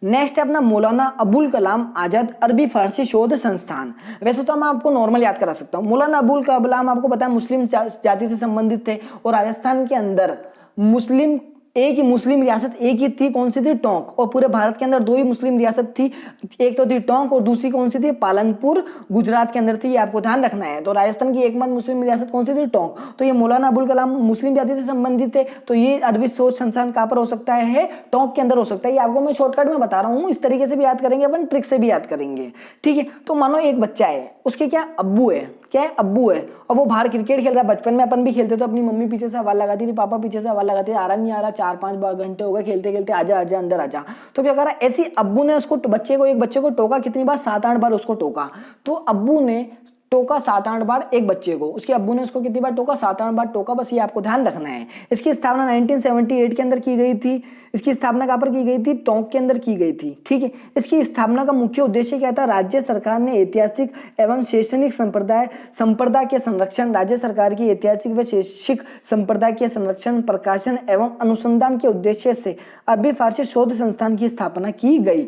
नेक्स्ट है अपना मौलाना अबुल कलाम आजाद अरबी फारसी शोध संस्थान। वैसे तो मैं आपको नॉर्मल याद करा सकता हूँ। मौलाना अबुल कलाम आपको पता है मुस्लिम जाति से संबंधित थे, और राजस्थान के अंदर मुस्लिम एक ही मुस्लिम रियासत एक ही थी, कौन सी थी? टोंक। और पूरे भारत के अंदर 2 ही मुस्लिम रियासत थी, एक तो थी टोंक और दूसरी कौन सी थी? पालनपुर, गुजरात के अंदर थी, ये आपको ध्यान रखना है। तो राजस्थान की एकमात्र मुस्लिम रियासत कौन सी थी? टोंक। तो ये मौलाना अबुल कलाम मुस्लिम जाति से संबंधित थे, तो ये अरबी शोध संस्थान कहां पर हो सकता है? टोंक के अंदर हो सकता है। ये आपको मैं शॉर्टकट में बता रहा हूँ, इस तरीके से भी याद करेंगे अपन, ट्रिक से भी याद करेंगे। ठीक है, तो मानो एक बच्चा है, उसके क्या अब्बू है, क्या है? अब्बू है, और वो बाहर क्रिकेट खेल रहा है। बचपन में अपन भी खेलते तो अपनी मम्मी पीछे से आवाज लगाती थी, पापा पीछे से आवाज लगाते, आ रहा नहीं आ रहा, 4-5 घंटे हो गए खेलते खेलते, आजा आजा अंदर आजा। तो क्या करा, ऐसी अब्बू ने उसको एक बच्चे को टोका, कितनी बार? 7-8 बार उसको टोका। तो अब्बू ने टोका 7-8 बार एक बच्चे को, उसके अब्बू ने उसको कितनी बार टोका? 7-8 बार टोका, बस ये आपको ध्यान रखना है। इसकी स्थापना 1978 के अंदर की गई थी। इसकी स्थापना कहां पर की गई थी? टोंक के अंदर की गई थी। ठीक है, इसकी स्थापना का मुख्य उद्देश्य क्या था? राज्य सरकार ने ऐतिहासिक एवं शैक्षणिक संपदा के संरक्षण, राज्य सरकार की ऐतिहासिक व शैक्षिक संपदा के संरक्षण, प्रकाशन एवं अनुसंधान के उद्देश्य से अरबी फारसी शोध संस्थान की स्थापना की गई।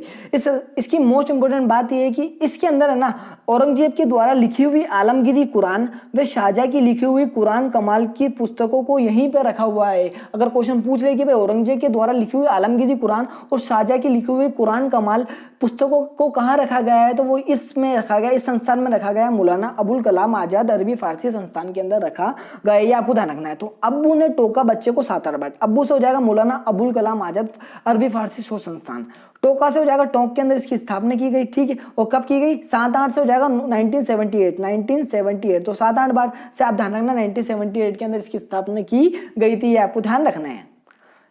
इसकी मोस्ट इंपोर्टेंट बात यह है कि इसके अंदर है ना औरंगजेब के द्वारा लिखी हुई हुई आलमगीरी कुरान व शाहजहां की लिखी हुई कुरान कमाल की पुस्तकों को यहीं पर रखा हुआ है। अगर क्वेश्चन पूछ ले कि भाई औरंगजेब के द्वारा लिखी हुई आलमगीरी कुरान और शाहजहां की लिखी हुई कुरान कमाल पुस्तकों को कहाँ रखा गया है, तो वो इसमें रखा गया, इस संस्थान में रखा गया, मौलाना अबुल कलाम आजाद अरबी फारसी संस्थान के अंदर रखा गया। ये आपको ध्यान रखना है। तो अब्बू ने टोका बच्चे को 7-8 बार, अब्बू से हो जाएगा मौलाना अबुल कलाम आजाद अरबी फारसी शोध संस्थान, टोका से हो जाएगा टोंक के अंदर इसकी स्थापना की गई, ठीक है। और कब की गई? 7-8 से हो जाएगा 1978। तो 7-8 बार से आप ध्यान रखना 1978 के अंदर इसकी स्थापना की गई थी, ये आपको ध्यान रखना है।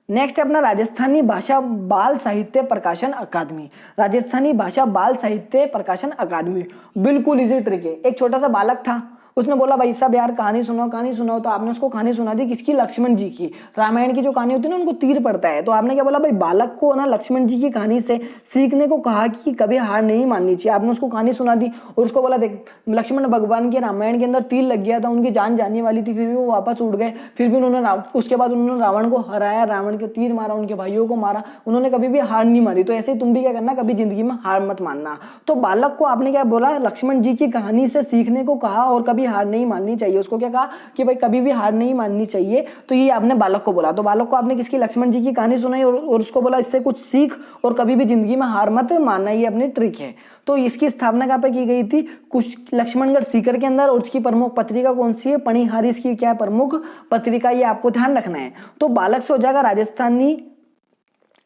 नेक्स्ट है अपना राजस्थानी भाषा बाल साहित्य प्रकाशन अकादमी। राजस्थानी भाषा बाल साहित्य प्रकाशन अकादमी बिल्कुल इजी ट्रिक है। एक छोटा सा बालक था, उसने बोला भाई साहब यार कहानी सुनाओ, तो आपने उसको कहानी सुना दी किसकी? लक्ष्मण जी की। रामायण की जो कहानी होती है ना उनको तीर पड़ता है, तो आपने क्या बोला भाई बालक को ना लक्ष्मण जी की कहानी से सीखने को कहा कि कभी हार नहीं माननी चाहिए। आपने उसको कहानी सुना दी और उसको बोला देख लक्ष्मण भगवान के रामायण के अंदर तीर लग गया था, उनकी जान जाने वाली थी, फिर भी वो वापस उड़ गए, फिर भी उन्होंने उसके बाद उन्होंने रावण को हराया, रावण के तीर मारा, उनके भाइयों को मारा, उन्होंने कभी भी हार नहीं मारी। तो ऐसे ही तुम भी क्या करना, कभी जिंदगी में हार मत मानना। तो बालक को आपने क्या बोला? लक्ष्मण जी की कहानी से सीखने को कहा और कभी हार नहीं माननी चाहिए। उसको क्या कहा कि भाई कभी भी हार नहीं माननी चाहिए। तो ये आपने बालक को बोला। तो बालक को आपने किसकी? लक्ष्मण जी की कहानी सुनाई और उसको बोला इससे कुछ सीख और कभी भी जिंदगी में हार मत मानना, ये अपनी ट्रिक है। तो इसकी स्थापना कहाँ पे की गई थी? कुछ लक्ष्मणगढ़ सीकर के अंदर। और इसकी प्रमुख पत्रिका कौन सी है? पणिहारी इसकी क्या प्रमुख पत्रिका, ये आपको ध्यान रखना है। तो बालक से हो जाएगा राजस्थानी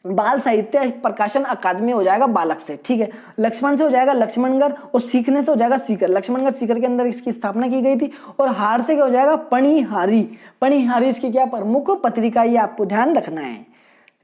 बाल साहित्य प्रकाशन अकादमी, हो जाएगा बालक से, ठीक है। लक्ष्मण से हो जाएगा लक्ष्मणगढ़ और सीखने से हो जाएगा सीकर। लक्ष्मणगढ़ सीकर के अंदर इसकी स्थापना की गई थी। और हार से क्या हो जाएगा? पणिहारी। पणिहारी इसकी क्या प्रमुख पत्रिका, ये आपको ध्यान रखना है।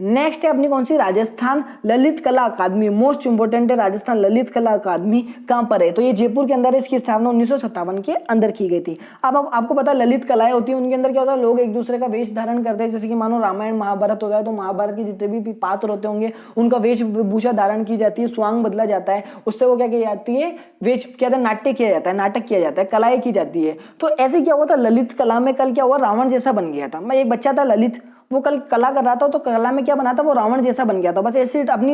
नेक्स्ट है अपनी कौन सी? राजस्थान ललित कला अकादमी। मोस्ट इंपोर्टेंट है राजस्थान ललित कला अकादमी कहां पर है? तो ये जयपुर के अंदर है। इसकी स्थापना 1957 के अंदर की गई थी। अब आपको पता है ललित कलाएं होती है, उनके अंदर क्या होता है? लोग एक दूसरे का वेश धारण करते हैं। जैसे कि मानो रामायण महाभारत होता है तो महाभारत के जितने भी पात्र होते होंगे उनका वेशभूषा धारण की जाती है, स्वांग बदला जाता है, उससे वो क्या की जाती है? वेश क्या था? नाट्य किया जाता है, नाटक किया जाता है, कलाएं की जाती है। तो ऐसे क्या हुआ था ललित कला में? कल क्या हुआ? रावण जैसा बन गया था। मैं एक बच्चा था ललित, वो कल कला कर रहा था, तो कला में क्या बना था? वो रावण जैसा बन गया था। बस ऐसी अपनी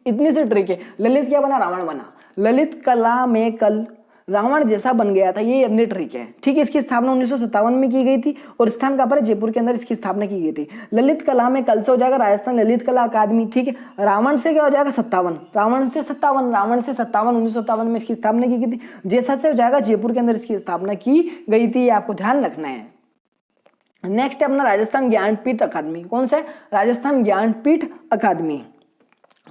इतनी सी ट्रिक है। ललित क्या बना? रावण बना। ललित कला में कल रावण जैसा बन गया था, ये अपनी ट्रिक है, ठीक है। इसकी स्थापना 1957 में की गई थी और स्थान कहां पर है? जयपुर के अंदर इसकी स्थापना की गई थी। ललित कला में कल से हो जाएगा राजस्थान ललित कला अकादमी, ठीक है। रावण से क्या हो जाएगा? 57। रावण से 57 1957 में इसकी स्थापना की गई थी। जैसा से हो जाएगा जयपुर के अंदर इसकी स्थापना की गई थी, ये आपको ध्यान रखना है। नेक्स्ट है अपना राजस्थान ज्ञानपीठ अकादमी। कौन सा है? राजस्थान ज्ञानपीठ अकादमी।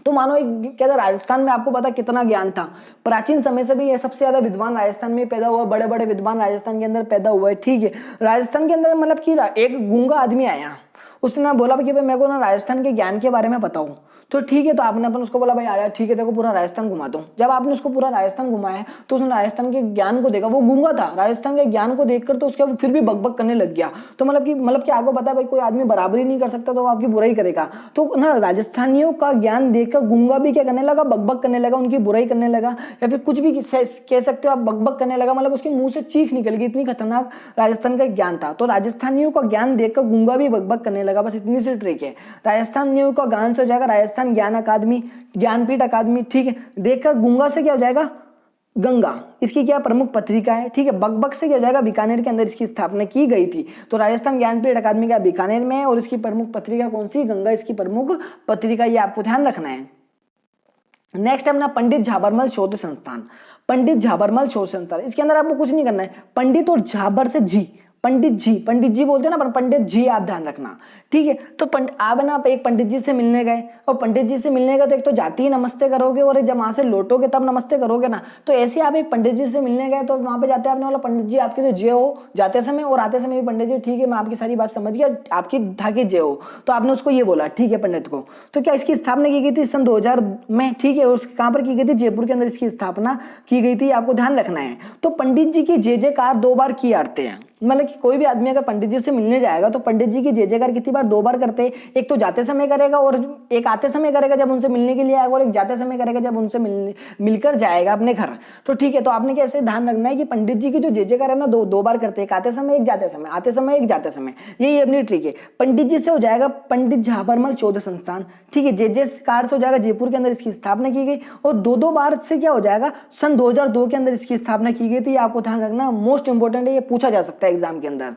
तो मानो एक क्या था, राजस्थान में आपको पता कितना ज्ञान था, प्राचीन समय से भी ये सबसे ज्यादा विद्वान राजस्थान में पैदा हुआ, बड़े बड़े विद्वान राजस्थान के अंदर पैदा हुए, ठीक है। राजस्थान के अंदर मतलब कि एक गूंगा आदमी आया, उसने ना बोला कि भाई मेरे को ना राजस्थान के ज्ञान के बारे में बताओ। तो ठीक है, तो आपने अपन उसको बोला भाई आया, ठीक है, देखो पूरा राजस्थान घुमा दूं। जब आपने उसको पूरा राजस्थान घुमाया तो उसने राजस्थान के ज्ञान को देखा, वो गूंगा था, राजस्थान के ज्ञान को देखकर तो उसके फिर भी बकबक करने लग गया। तो मतलब कि आपको पता है भाई कोई आदमी बराबरी नहीं कर सकता तो वो आपकी बुराई करेगा। तो ना राजस्थानियों का ज्ञान देखकर गूंगा भी क्या करने लगा? बकबक करने लगा, उनकी बुराई करने लगा, या फिर कुछ भी कह सकते हो आप, बकबक करने लगा। मतलब उसके मुंह से चीख निकल गई, इतनी खतरनाक राजस्थान का ज्ञान था। तो राजस्थानियों का ज्ञान देखकर गूंगा भी बकबक करने लगा। बस इतनी सी ट्रिक है। राजस्थानियों का ज्ञान से हो जाएगा राजस्थान ज्ञान अकादमी, ज्ञानपीठ अकादमी, ठीक है। देखकर गूंगा से क्या हो जाएगा? गंगा, इसकी क्या प्रमुख पत्रिका है, ठीक है। बकबक से क्या हो जाएगा? बीकानेर के अंदर इसकी स्थापना की गई थी। तो राजस्थान ज्ञानपीठ अकादमी का बीकानेर में है और इसकी प्रमुख पत्रिका कौन सी? गंगा, इसकी प्रमुख पत्रिका, ये आपको ध्यान रखना है। नेक्स्ट है अपना पंडित झाबरमल शोध संस्थान। पंडित झाबरमल शोध संस्थान, इसके अंदर आपको कुछ नहीं करना है, पंडित और झाबर से जी, पंडित जी बोलते हैं ना, पर पंडित जी आप ध्यान रखना, ठीक है। तो आप ना एक पंडित जी से मिलने गए, और पंडित जी से मिलने गए तो एक तो जाती ही नमस्ते करोगे और जब वहां से लौटोगे तब नमस्ते करोगे ना। तो ऐसे आप एक पंडित जी से मिलने गए तो वहां पे जाते आपने बोला पंडित जी आपकी तो जय हो, जाते समय और आते समय भी पंडित जी, ठीक है मैं आपकी सारी बात समझ गया, आपकी था कि जय हो। तो आपने उसको ये बोला, ठीक है पंडित को। तो क्या इसकी स्थापना की गई थी सन 2000 में, ठीक है। और कहां पर की गई थी? जयपुर के अंदर इसकी स्थापना की गई थी, आपको ध्यान रखना है। तो पंडित जी की जय जयकार 2 बार किए जाते हैं, मतलब कि कोई भी आदमी अगर पंडित जी से मिलने जाएगा तो पंडित जी की जय जयकार कितनी बार, 2 बार करते हैं। एक तो जाते समय करेगा और एक आते समय करेगा जब उनसे मिलने के लिए आएगा, और एक जाते समय करेगा जब उनसे मिलकर जाएगा अपने घर। तो ठीक है, तो आपने कैसे ध्यान रखना है कि पंडित जी की जो जय जयकार है ना, 2 बार करते हैं, एक आते समय एक जाते समय, आते समय एक जाते समय। यही अपनी ट्रिक है। पंडित जी से हो जाएगा पंडित झाबरमल चौधरी संस्थान, ठीक है। जय जयकार से हो जाएगा जयपुर के अंदर इसकी स्थापना की गई, और 2 बार से क्या हो जाएगा, सन 2002 के अंदर इसकी स्थापना की गई थी। आपको ध्यान रखना, मोस्ट इंपोर्टेंट है, ये पूछा जा सकता है एग्जाम के अंदर।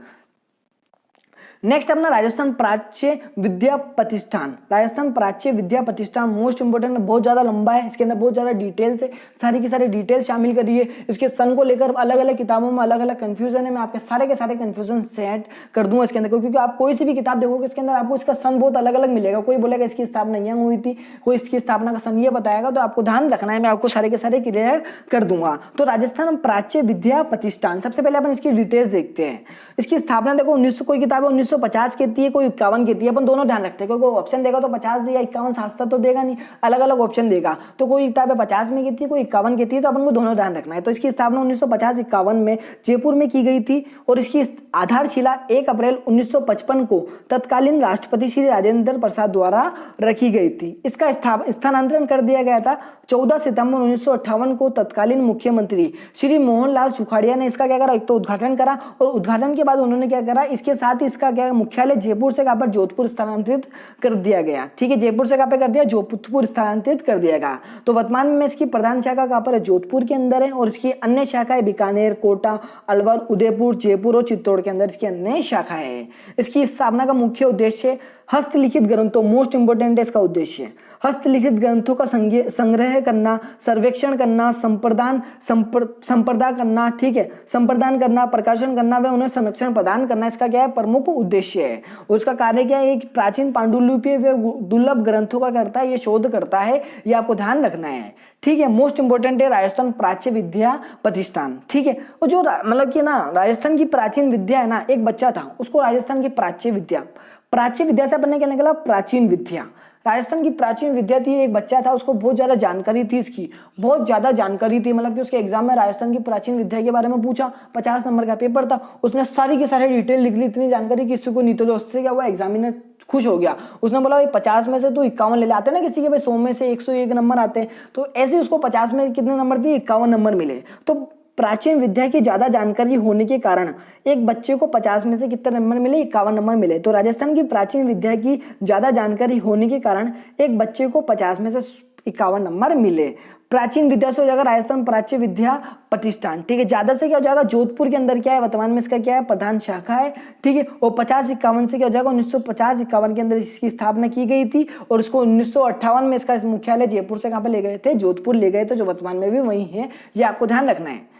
नेक्स्ट अपना राजस्थान प्राच्य विद्या प्रतिष्ठान। राजस्थान प्राच्य विद्या प्रतिष्ठान मोस्ट इंपोर्टेंट, बहुत ज्यादा लंबा है, इसके अंदर बहुत ज्यादा डिटेल्स है, सारी की सारी डिटेल्स शामिल करी है। इसके सन को लेकर अलग अलग किताबों में अलग अलग कंफ्यूजन है, मैं आपके सारे के सारे कंफ्यूजन सेट कर दूंगा इसके अंदर, क्योंकि आप कोई सी भी किताब देखोगे इसके अंदर आपको इसका सन बहुत अलग अलग मिलेगा। कोई बोलेगा इसकी स्थापना यहाँ हुई थी, कोई इसकी स्थापना का सन ये बताएगा, तो आपको ध्यान रखना है, मैं आपको सारे के सारे क्लियर कर दूंगा। तो राजस्थान प्राच्य विद्या प्रतिष्ठान, सबसे पहले अपन इसकी डिटेल्स देखते हैं। इसकी स्थापना देखो 1900, कोई किताब है 1950 कहती है, कोई 51 कहती है, अपन दोनों ध्यान रखते हैं, क्योंकि ऑप्शन देगा तो 50 देगा, 51 7 तो देगा नहीं, अलग अलग ऑप्शन देगा। तो कोई किताब है 50 में कहती है, कोई 51 कहती है, तो अपन को दोनों ध्यान रखना है। तो इसकी स्थापना 1950-51 में जयपुर में की गई थी, और इसकी आधारशिला 1 अप्रैल 1955 को तत्कालीन राष्ट्रपति श्री राजेंद्र प्रसाद द्वारा रखी गई थी। इसका स्थानांतरण कर दिया गया था 14 सितंबर 1958 को तत्कालीन मुख्यमंत्री श्री मोहनलाल सुखाड़िया ने इसका क्या करा, एक तो उद्घाटन करा, और उद्घाटन के बाद उन्होंने क्या करा, इसके साथ ही इसका क्या मुख्यालय जयपुर से कहां पर, जोधपुर स्थानांतरित कर दिया गया। ठीक है, जयपुर से कहां पे कर दिया, जोधपुर स्थानांतरित कर दिया गया। तो वर्तमान में इसकी प्रधान शाखा कहां पर है, जोधपुर के अंदर है, और इसकी अन्य शाखाएं बीकानेर, कोटा, अलवर, उदयपुर, जयपुर और चित्तौड़ के अंदर इसकी अन्य शाखाएं है। इसकी स्थापना का मुख्य उद्देश्य हस्तलिखित ग्रंथों, मोस्ट इंपोर्टेंट है इसका उद्देश्य, हस्तलिखित ग्रंथों का संग्रह करना, सर्वेक्षण करना, संप्रदा करना, ठीक है, संप्रदान करना, प्रकाशन करना व उन्हें संरक्षण प्रदान करना, इसका क्या है, प्रमुख उद्देश्य है। और इसका कार्य क्या है, एक प्राचीन पांडुलिपि व दुर्लभ ग्रंथों का करता है, ये शोध करता है, ये आपको ध्यान रखना है। ठीक है, मोस्ट इंपोर्टेंट है राजस्थान प्राच्य विद्या प्रतिष्ठान। ठीक है, और जो मतलब कि ना राजस्थान की प्राचीन विद्या है ना, एक बच्चा था उसको राजस्थान की प्राच्य विद्या से अपन ने क्या निकला, प्राचीन विद्या। राजस्थान की प्राचीन विद्या थी, एक बच्चा था उसको बहुत ज्यादा जानकारी थी, इसकी बहुत ज्यादा जानकारी थी, मतलब कि उसके एग्जाम में राजस्थान की प्राचीन विद्या के बारे में पूछा, 50 नंबर का पेपर था, उसने सारी की सारी डिटेल लिख ली, इतनी जानकारी किसी को नहीं, तो उससे क्या हुआ, एग्जामिनर खुश हो गया, उसने बोला भाई 50 में से तो 51 ले आते ना, किसी के भाई 100 में से 101 नंबर आते हैं, तो ऐसे उसको 50 में कितने नंबर दिए, 51 नंबर मिले। तो प्राचीन विद्या की ज्यादा जानकारी होने के कारण एक बच्चे को 50 में से कितने नंबर मिले, 51 नंबर मिले। तो राजस्थान की प्राचीन विद्या की ज्यादा जानकारी होने के कारण एक बच्चे को 50 में से 51 नंबर मिले। प्राचीन विद्या से हो जाएगा राजस्थान प्राच्य विद्या प्रतिष्ठान। ठीक है, ज्यादा से क्या हो जाएगा, जोधपुर के अंदर क्या है, वर्तमान में इसका क्या है, प्रधान शाखा है। ठीक है, और 50-51 से क्या हो जाएगा, 1950-51 के अंदर इसकी स्थापना की गई थी, और उसको 1958 में इसका मुख्यालय जयपुर से कहां पर ले गए थे, जोधपुर ले गए थे, जो वर्तमान में भी वही है, ये आपको ध्यान रखना है।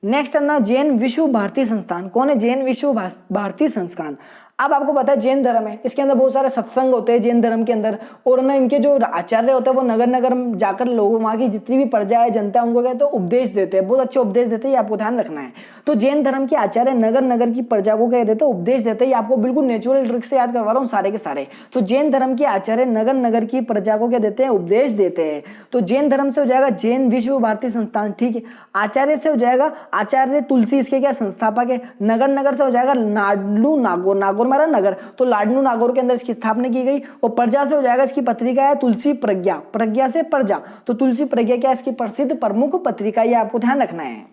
नेक्स्ट है ना, जैन विश्व भारती संस्थान। कौन है, जैन विश्व भारती संस्थान। अब आपको पता है जैन धर्म है, इसके अंदर बहुत सारे सत्संग होते हैं जैन धर्म के अंदर, और ना इनके जो आचार्य होते हैं वो नगर नगर जाकर लोगों, वहां की जितनी भी प्रजा है, जनता है, उनको कहते हैं उपदेश देते हैं, बहुत अच्छे उपदेश देते हैं, ये आपको ध्यान रखना है। तो जैन धर्म के आचार्य नगर नगर की प्रजा को कह देते हैं, उपदेश देते हैं, आपको बिल्कुल नेचुरल ट्रिक से याद करवा रहा हूँ सारे के सारे। तो जैन धर्म के आचार्य नगर नगर की प्रजा को क्या देते हैं, उपदेश देते हैं। तो जैन धर्म से हो जाएगा जैन विश्व भारती संस्थान। ठीक है, आचार्य से हो जाएगा आचार्य तुलसी, इसके क्या संस्थापक है। नगर नगर से हो जाएगा लाडलू नागौर, नागौर मारा नगर, तो लाडनू नागौर के अंदर इसकी स्थापना की गई। और प्रजा से हो जाएगा, इसकी पत्रिका है तुलसी प्रज्ञा, प्रज्ञा से प्रजा, तो तुलसी प्रज्ञा क्या है, इसकी प्रसिद्ध प्रमुख पत्रिका, ये आपको ध्यान रखना है।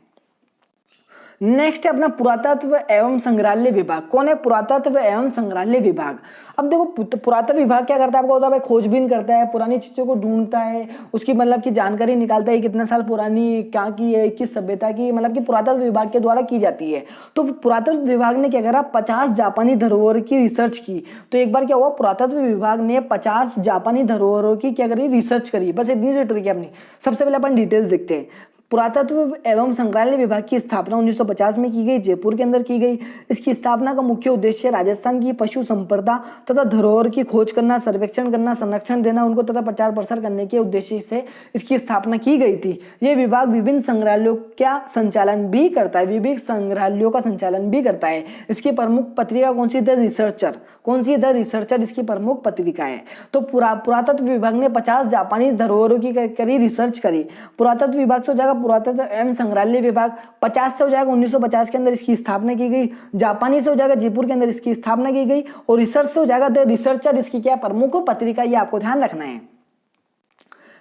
नेक्स्ट है अपना पुरातत्व एवं संग्रहालय विभाग। कौन है, पुरातत्व एवं संग्रहालय विभाग। अब देखो पुरातत्व विभाग क्या करता है, आपको होता है खोजबीन करता है, पुरानी चीजों को ढूंढता है, उसकी मतलब की जानकारी निकालता है, कितने साल पुरानी क्या की है, किस सभ्यता की, मतलब कि पुरातत्व विभाग के द्वारा की जाती है। तो पुरातत्व विभाग ने क्या करा, 50 जापानी धरोहर की रिसर्च की। तो एक बार क्या हुआ, पुरातत्व विभाग ने 50 जापानी धरोहरों की क्या करी, रिसर्च करी। बस इतनी सी ट्रिक है अपनी। सबसे पहले अपन डिटेल्स देखते हैं। पुरातत्व एवं संग्रहालय विभाग की स्थापना 1950 में की गई, जयपुर के अंदर की गई। इसकी स्थापना का मुख्य उद्देश्य राजस्थान की पशु संपदा तथा धरोहर की खोज करना, सर्वेक्षण करना, संरक्षण देना उनको तथा प्रचार प्रसार करने के उद्देश्य से इसकी स्थापना की गई थी। यह विभाग विभिन्न संग्रहालयों का संचालन भी करता है, विभिन्न संग्रहालयों का संचालन भी करता है। इसकी प्रमुख पत्रिका कौन सी, द रिसर्चर। कौन सी, द रिसर्चर इसकी प्रमुख पत्रिका है। तो पुरातत्व विभाग ने 50 जापानी धरोहरों की करी रिसर्च करी। पुरातत्व विभाग से हो जाएगा पुरातत्व एवं संग्रहालय विभाग। 50 से हो जाएगा 1950 के अंदर इसकी स्थापना की गई। जापानी से हो जाएगा जयपुर के अंदर इसकी स्थापना की गई। और रिसर्च से हो जाएगा द रिसर्चर, इसकी क्या प्रमुख पत्रिका, ये आपको ध्यान रखना है।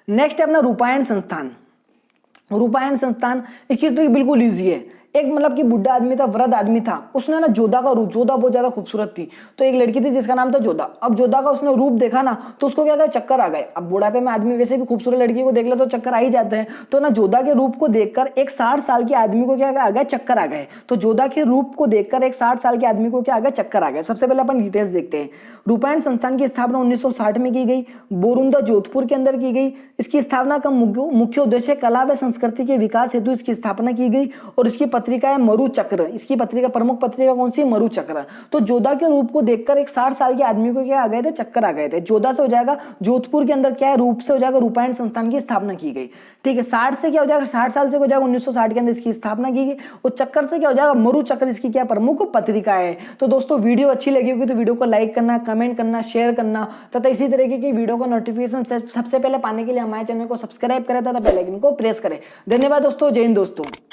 नेक्स्ट है अपना रूपायण संस्थान। रूपायण संस्थान, इसकी ट्रिक बिल्कुल ईजी है। एक मतलब कि बुढ़ा आदमी था, वृद्ध आदमी था, उसने ना जोधा का रूप, जोधा बहुत ज्यादा खूबसूरत थी, तो एक लड़की थी जिसका नाम था जोधा। अब जोधा का उसने रूप देखा ना, तो उसको क्या कहा, चक्कर आ गए। अब बुढ़ापे में आदमी वैसे भी खूबसूरत लड़की को देख ले तो चक्कर आ ही जाते हैं। तो ना जोधा के रूप को देखकर एक 60 साल के आदमी को क्या आ गया, चक्कर आ गए। तो जोधा के रूप को देखकर एक 60 साल के आदमी को क्या आ गया, चक्कर आ गए। सबसे पहले अपन डिटेल्स देखते हैं। रूपायण संस्थान की स्थापना 1960 में की गई, बोरुंदा जोधपुर के अंदर की गई। इसकी स्थापना का मुख्य उद्देश्य कला व संस्कृति के विकास हेतु इसकी स्थापना की गई। और इसकी पत्रिका है मरु चक्र। इसकी पत्रिका, प्रमुख पत्रिका कौन सी, मरु चक्र। तो जोधा के रूप को देखकर एक 60 साल के आदमी को क्या आ गए थे, चक्कर आ गए थे। जोधा से हो जाएगा जोधपुर के अंदर क्या है, रूप से हो जाएगा रूपायण संस्थान की स्थापना की गई। ठीक है, 60 से क्या हो जाएगा, 60 साल से हो जाएगा 1960 के अंदर इसकी स्थापना की गई। और चक्कर से क्या हो जाएगा, मरु चक्र, इसकी क्या प्रमुख पत्रिका है। तो दोस्तों वीडियो अच्छी लगी होगी तो वीडियो को लाइक करना, कमेंट करना, शेयर करना तथा इसी तरीके की वीडियो का नोटिफिकेशन सबसे पहले पाने के लिए हमारे चैनल को सब्सक्राइब करें तथा बेल आइकन को प्रेस करें। धन्यवाद दोस्तों, जय हिंद दोस्तों।